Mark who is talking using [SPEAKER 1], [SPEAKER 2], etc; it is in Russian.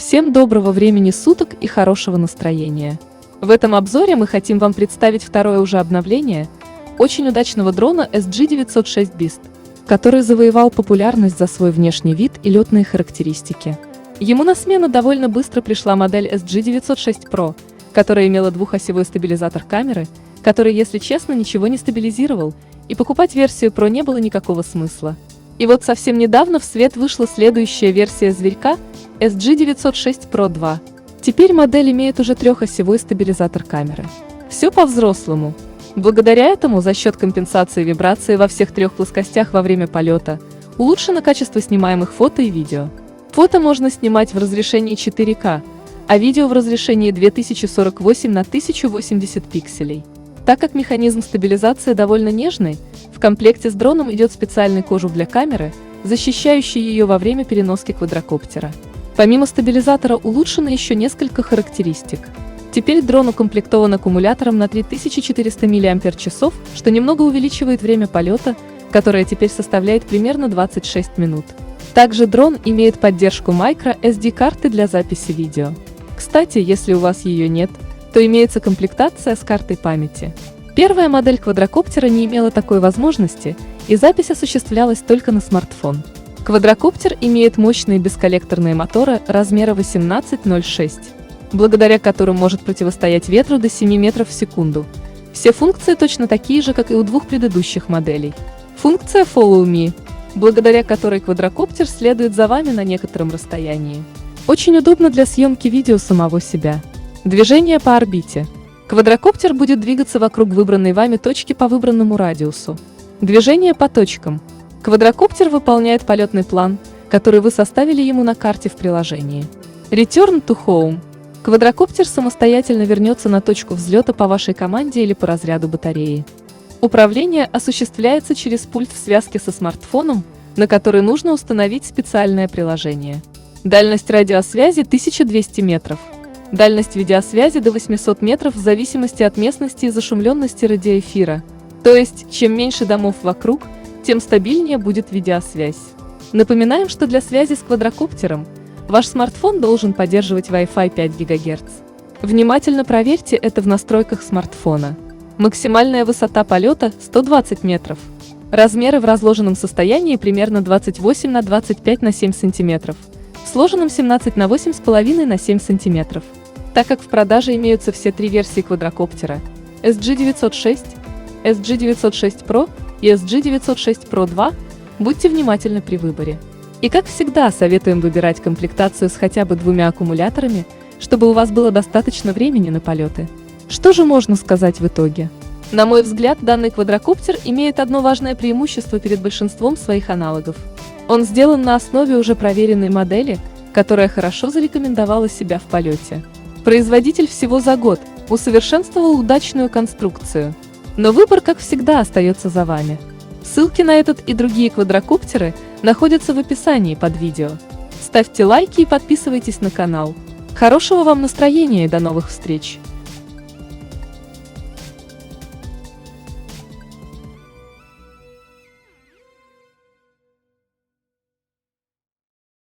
[SPEAKER 1] Всем доброго времени суток и хорошего настроения. В этом обзоре мы хотим вам представить второе уже обновление очень удачного дрона SG906 Beast, который завоевал популярность за свой внешний вид и летные характеристики. Ему на смену довольно быстро пришла модель SG906 Pro, которая имела двухосевой стабилизатор камеры, который, если честно, ничего не стабилизировал, и покупать версию Pro не было никакого смысла. И вот совсем недавно в свет вышла следующая версия зверька SG906 Pro 2. Теперь модель имеет уже трехосевой стабилизатор камеры. Все по-взрослому. Благодаря этому за счет компенсации вибрации во всех трех плоскостях во время полета улучшено качество снимаемых фото и видео. Фото можно снимать в разрешении 4К, а видео в разрешении 2048 на 1080 пикселей. Так как механизм стабилизации довольно нежный, в комплекте с дроном идет специальный кожух для камеры, защищающий ее во время переноски квадрокоптера. Помимо стабилизатора улучшено еще несколько характеристик. Теперь дрон укомплектован аккумулятором на 3400 мАч, что немного увеличивает время полета, которое теперь составляет примерно 26 минут. Также дрон имеет поддержку microSD-карты для записи видео. Кстати, если у вас ее нет, то имеется комплектация с картой памяти. Первая модель квадрокоптера не имела такой возможности, и запись осуществлялась только на смартфон. Квадрокоптер имеет мощные бесколлекторные моторы размера 18,06, благодаря которым может противостоять ветру до 7 метров в секунду. Все функции точно такие же, как и у двух предыдущих моделей. Функция Follow Me, благодаря которой квадрокоптер следует за вами на некотором расстоянии. Очень удобно для съемки видео самого себя. Движение по орбите. Квадрокоптер будет двигаться вокруг выбранной вами точки по выбранному радиусу. Движение по точкам. Квадрокоптер выполняет полетный план, который вы составили ему на карте в приложении. Return to Home. Квадрокоптер самостоятельно вернется на точку взлета по вашей команде или по разряду батареи. Управление осуществляется через пульт в связке со смартфоном, на который нужно установить специальное приложение. Дальность радиосвязи 1200 метров. Дальность видеосвязи до 800 метров в зависимости от местности и зашумленности радиоэфира. То есть, чем меньше домов вокруг, тем стабильнее будет видеосвязь. Напоминаем, что для связи с квадрокоптером ваш смартфон должен поддерживать Wi-Fi 5 ГГц. Внимательно проверьте это в настройках смартфона. Максимальная высота полета 120 метров. Размеры в разложенном состоянии примерно 28 на 25 на 7 см. В сложенном 17 на 8,5 на 7 см. Так как в продаже имеются все три версии квадрокоптера SG906, SG906 Pro и SG906 Pro 2, будьте внимательны при выборе. И как всегда советуем выбирать комплектацию с хотя бы двумя аккумуляторами, чтобы у вас было достаточно времени на полеты. Что же можно сказать в итоге? На мой взгляд, данный квадрокоптер имеет одно важное преимущество перед большинством своих аналогов. Он сделан на основе уже проверенной модели, которая хорошо зарекомендовала себя в полете. Производитель всего за год усовершенствовал удачную конструкцию. Но выбор, как всегда, остается за вами. Ссылки на этот и другие квадрокоптеры находятся в описании под видео. Ставьте лайки и подписывайтесь на канал. Хорошего вам настроения и до новых встреч!